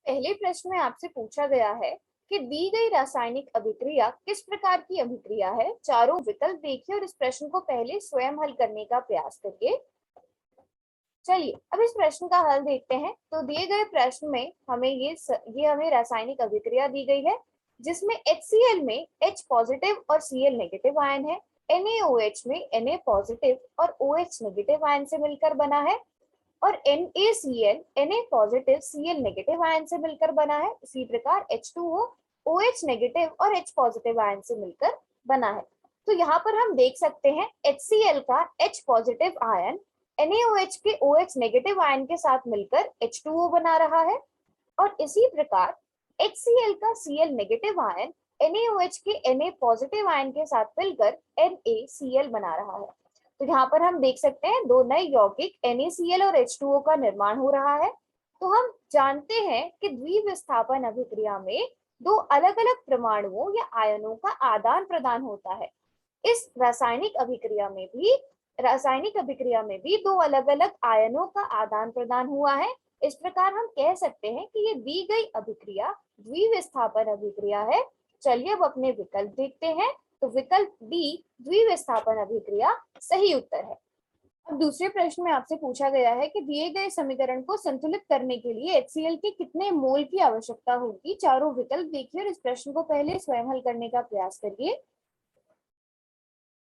पहले प्रश्न में आपसे पूछा गया है कि दी गई रासायनिक अभिक्रिया किस प्रकार की अभिक्रिया है। चारों विकल्प देखिए और इस प्रश्न को पहले स्वयं हल करने का प्रयास करिए। चलिए अब इस प्रश्न का हल देखते हैं। तो दिए गए प्रश्न में हमें ये हमें रासायनिक अभिक्रिया दी गई है जिसमें HCl में H पॉजिटिव और Cl नेगेटिव आयन है। NaOH में Na पॉजिटिव और OH नेगेटिव आयन से मिलकर बना है और NaCl Na positive Cl negative ion से मिलकर बना है। इसी प्रकार H2O OH नेगेटिव और H पॉजिटिव आयन से मिलकर बना है। तो यहाँ पर हम देख सकते हैं HCl का H पॉजिटिव आयन NaOH के OH नेगेटिव आयन के साथ मिलकर H2O बना रहा है और इसी प्रकार HCl का Cl नेगेटिव आयन NaOH के Na पॉजिटिव आयन के साथ मिलकर NaCl बना रहा है। तो यहाँ पर हम देख सकते हैं दो नए यौगिक NaCl और H2O का निर्माण हो रहा है। तो हम जानते हैं कि द्विविस्थापन अभिक्रिया में दो अलग अलग परमाणुओं या आयनों का आदान प्रदान होता है। इस रासायनिक अभिक्रिया में भी दो अलग अलग आयनों का आदान प्रदान हुआ है। इस प्रकार हम कह सकते हैं कि ये दी गई अभिक्रिया द्विविस्थापन अभिक्रिया है। चलिए अब अपने विकल्प देखते हैं। तो विकल्प बी द्विविस्थापन अभिक्रिया सही उत्तर है। अब दूसरे प्रश्न में आपसे पूछा गया है कि दिए गए समीकरण को संतुलित करने के लिए HCl के कितने मोल की आवश्यकता होगी। चारों विकल्प देखिए और इस प्रश्न को पहले स्वयं हल करने का प्रयास करिए।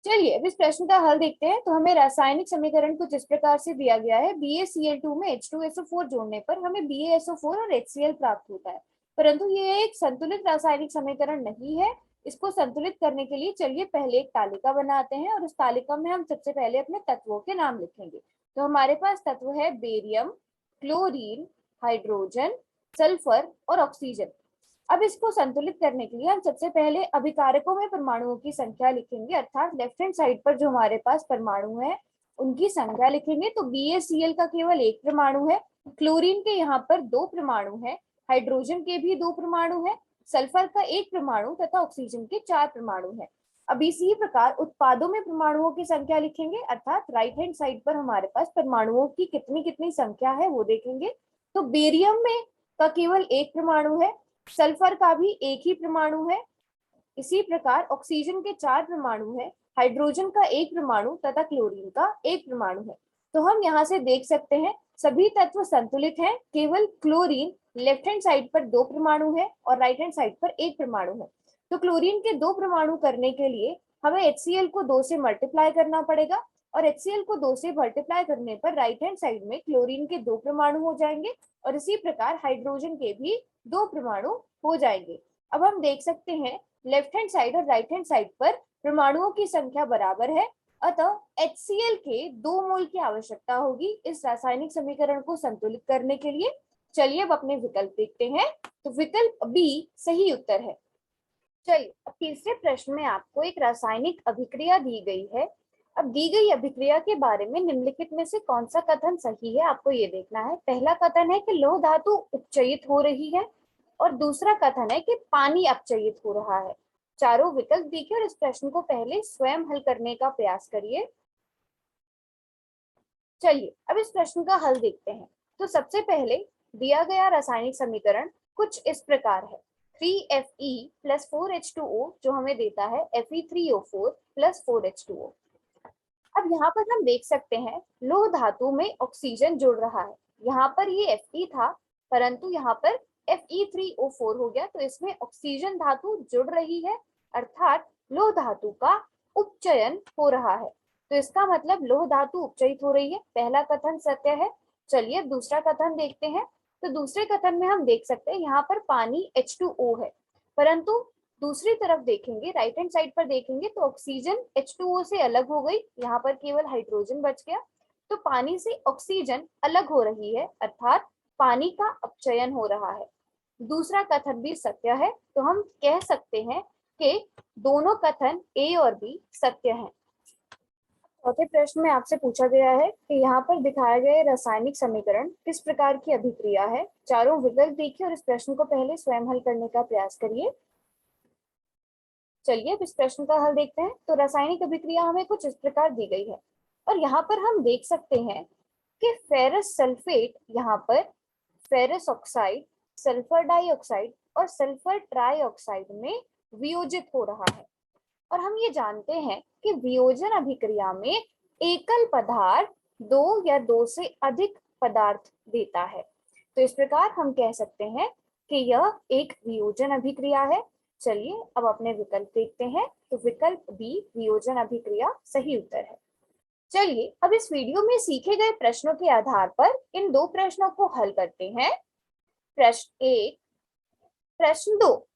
चलिए अब इस प्रश्न का हल देखते हैं। तो हमें रासायनिक समीकरण कुछ इस प्रकार से दिया गया है। BaCl2 में H2SO4 जोड़ने पर हमें BaSO4 और HCl प्राप्त होता है, परंतु ये एक संतुलित रासायनिक समीकरण नहीं है। इसको संतुलित करने के लिए चलिए पहले एक तालिका बनाते हैं और उस तालिका में हम सबसे पहले अपने तत्वों के नाम लिखेंगे। तो हमारे पास तत्व है बेरियम, क्लोरीन, हाइड्रोजन, सल्फर और ऑक्सीजन। अब इसको संतुलित करने के लिए हम सबसे पहले अभिकारकों में परमाणुओं की संख्या लिखेंगे, अर्थात लेफ्ट हैंड साइड पर जो हमारे पास परमाणु है उनकी संख्या लिखेंगे। तो BaCl का केवल एक परमाणु है, क्लोरीन के यहाँ पर दो परमाणु है, हाइड्रोजन के भी दो परमाणु है, सल्फर का एक परमाणु तथा ऑक्सीजन के चार परमाणु है। अब इसी प्रकार उत्पादों में परमाणुओं की संख्या लिखेंगे, अर्थात राइट हैंड साइड पर हमारे पास परमाणुओं की कितनी कितनी संख्या है वो देखेंगे। तो बेरियम में का केवल एक परमाणु है, सल्फर का भी एक ही परमाणु है, इसी प्रकार ऑक्सीजन के चार परमाणु है, हाइड्रोजन का एक परमाणु तथा क्लोरीन का एक परमाणु है। तो हम यहाँ से देख सकते हैं सभी तत्व संतुलित हैं, केवल क्लोरीन लेफ्ट हैंड साइड पर दो परमाणु है और राइट हैंड साइड पर एक परमाणु है। तो क्लोरीन के दो परमाणु करने के लिए हमें HCl को 2 से मल्टीप्लाई करना पड़ेगा और HCl को 2 से मल्टीप्लाई करने पर राइट हैंड साइड में क्लोरीन के दो परमाणु हो जाएंगे और इसी प्रकार हाइड्रोजन के भी दो परमाणु हो जाएंगे। अब हम देख सकते हैं लेफ्ट हैंड साइड और राइट हैंड साइड पर परमाणुओं की संख्या बराबर है, अतः HCl के 2 मोल की आवश्यकता होगी इस रासायनिक समीकरण को संतुलित करने के लिए। चलिए अब अपने विकल्प देखते हैं। तो विकल्प बी सही उत्तर है। चलिए अब तीसरे प्रश्न में आपको एक रासायनिक अभिक्रिया दी गई है। अब दी गई अभिक्रिया के बारे में निम्नलिखित में से कौन सा कथन सही है आपको ये देखना है। पहला कथन है कि लौह धातु उपचयित हो रही है और दूसरा कथन है कि पानी अपचयित हो रहा है। चारों विकल्प देखिए और इस प्रश्न को पहले स्वयं हल करने का प्रयास करिए। चलिए अब इस प्रश्न का हल देखते हैं। तो सबसे पहले दिया गया रासायनिक समीकरण कुछ इस प्रकार है। 3Fe प्लस 4H2O जो हमें देता है Fe3O4 प्लस 4H2O। अब यहाँ पर हम देख सकते हैं लौह धातु में ऑक्सीजन जुड़ रहा है। यहाँ पर ये Fe था परंतु यहाँ पर Fe3O4 हो गया, तो इसमें ऑक्सीजन धातु जुड़ रही है, अर्थात लौह धातु का उपचयन हो रहा है। तो इसका मतलब लौह धातु उपचयित हो रही है, पहला कथन सत्य है। चलिए दूसरा कथन देखते हैं। तो दूसरे कथन में हम देख सकते हैं यहाँ पर पानी H2O है, परंतु दूसरी तरफ देखेंगे राइट हैंड साइड पर देखेंगे तो ऑक्सीजन H2O से अलग हो गई, यहाँ पर केवल हाइड्रोजन बच गया। तो पानी से ऑक्सीजन अलग हो रही है, अर्थात पानी का अपचयन हो रहा है। दूसरा कथन भी सत्य है, तो हम कह सकते हैं कि दोनों कथन ए और बी सत्य हैं। चौथे प्रश्न में आपसे पूछा गया है कि यहाँ पर दिखाए गए रासायनिक समीकरण किस प्रकार की अभिक्रिया है। चारों विकल्प देखिए और इस प्रश्न को पहले स्वयं हल करने का प्रयास करिए। चलिए अब इस प्रश्न का हल देखते हैं। तो रासायनिक अभिक्रिया हमें कुछ इस प्रकार दी गई है और यहाँ पर हम देख सकते हैं कि फेरस सल्फेट यहाँ पर फेरस ऑक्साइड सल्फर डाइऑक्साइड और सल्फर ट्राइऑक्साइड में वियोजित हो रहा है। और हम ये जानते हैं कि वियोजन अभिक्रिया में एकल पदार्थ दो या दो से अधिक पदार्थ देता है। तो इस प्रकार हम कह सकते हैं कि यह एक वियोजन अभिक्रिया है। चलिए अब अपने विकल्प देखते हैं। तो विकल्प बी वियोजन अभिक्रिया सही उत्तर है। चलिए अब इस वीडियो में सीखे गए प्रश्नों के आधार पर इन दो प्रश्नों को हल करते हैं। प्रश्न 1, प्रश्न 2,